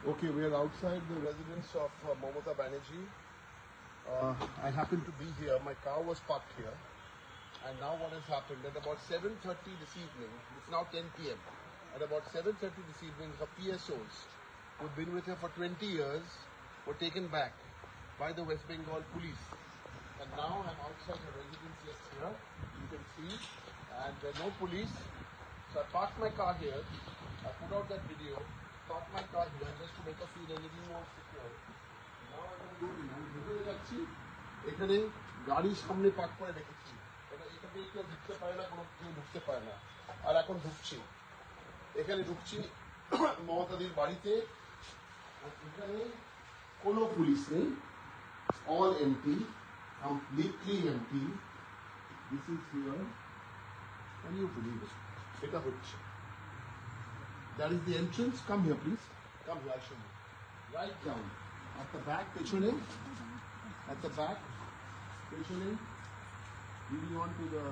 Okay, we are outside the residence of Mamata Banerjee. I happen to be here. My car was parked here. And now what has happened, at about 7:30 this evening, it's now 10 p.m. At about 7:30 this evening, her PSOs, who've been with her for 20 years, were taken back by the West Bengal police. And now I'm outside her residence just here, you can see, and there are no police. So I parked my car here, I put out that video, parked my car here just to make her feel a little more secure. Now I'm going to go ভিতরে যাচ্ছি, এখানে গাড়ি সামনে park করে রেখেছি। এখানে কেউ ঢুকতে পারে না, কোনো কেউ ঢুকতে পারে না। আর এখন ঢুকছি, এখানে ঢুকছি মমতাদির বাড়িতে, এখানে কোনো পুলিশ নেই, all empty, completely empty. This is here. Can you believe it? এটা হচ্ছে। That is the entrance. Come here, please. Come here, I'll show you. Right down. At the back, পেছনে. At the back, পেছনে. Leading on to the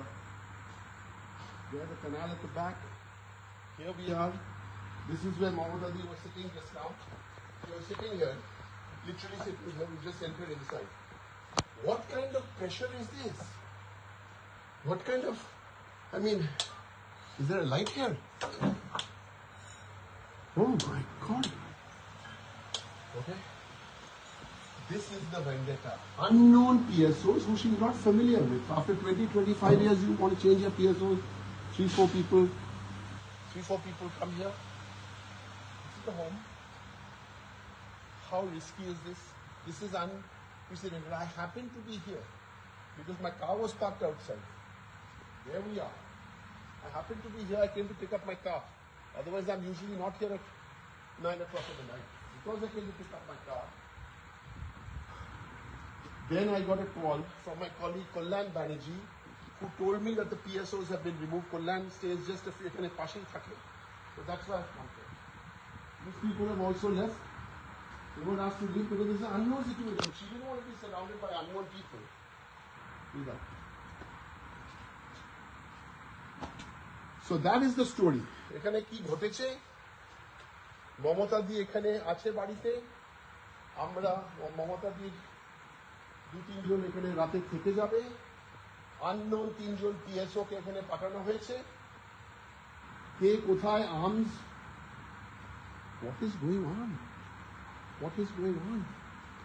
canal at the back. Here we are. This is where Mamata was sitting just now. She was sitting here, literally sitting here. We just entered inside. What kind of pressure is this? What kind of, I mean, is there a light here? Oh my God. Okay. This is the vendetta. Unknown PSOs who she's not familiar with. After 20-25 years, you want to change your PSOs. 3-4 people come here. This is the home. How risky is this? This is unprecedented. I happen to be here because my car was parked outside. There we are. I happen to be here. I came to pick up my car. Otherwise, I'm usually not here at 9 o'clock in the night. Because I came to pick up my car. Then I got a call from my colleague Kalyan Banerjee, who told me that the PSOs have been removed. Kalyan stays just a few minutes passing. So that's why I've come here. These people have also left. They were asked to leave because it's an unknown situation. She didn't want to be surrounded by unknown people. So that is the story. এখানে কি ঘটেছে? মমতা দি এখানে আছে বাড়িতে। আমরা মমতা দির 2-3 জন এখানে রাতে থেকে যাবে। আননোন 3 জন পিএসও কে এখানে পাঠানো হয়েছে। কে কোথায় arms? What is going on? What is going on?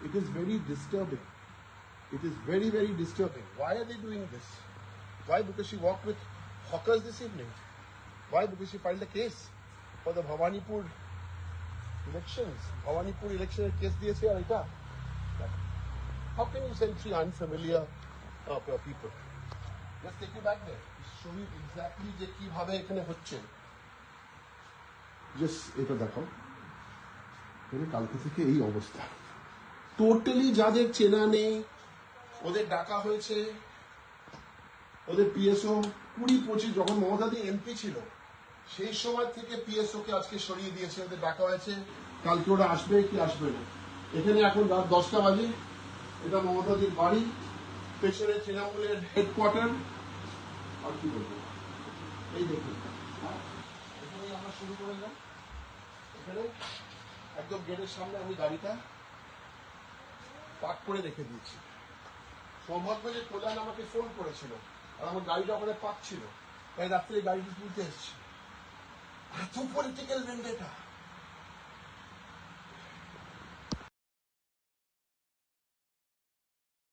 It is very disturbing. It is very, very disturbing. Why are they doing this? Why? Because she walked with hawkers this evening. Why? Because she filed a case for the Bhawanipur elections. Bhawanipur election case diyese ar eta. How can you send 3 unfamiliar people? Let's take you back there. Show you exactly যে কিভাবে এখানে হচ্ছে। Just এটা দেখো। এর কালকে থেকে এই অবস্থা। টোটালি যাদের চেনা নেই, ওদের ডাকা হয়েছে, ওদের পিএসও 20-25 যখন মমতা দি এমপি ছিল সেই সময় থেকে পিএসও কে আজকে সরিয়ে দিয়েছে, ওদের ডাকা হয়েছে। কালকে ওরা আসবে কি আসবে না। এখানে এখন রাত 10টা বাজে। এটা মমতা দির বাড়ি, পেছনে তৃণমূলের হেডকোয়ার্টার। আর কি বলবো, এই দেখুন এখানে আমরা শুরু করে দিলাম। এখানে একদম গেটের সামনে আমি গাড়িটা পার্ক করে রেখে দিয়েছি। সৌভাগ্য যে কল্যাণ আমাকে ফোন করেছিল আর আমার গাড়িটা ওখানে পার্ক ছিল, তাই রাত্রে গাড়িটি তুলতে এসেছি। এত পলিটিক্যাল ভেন্ডেটা।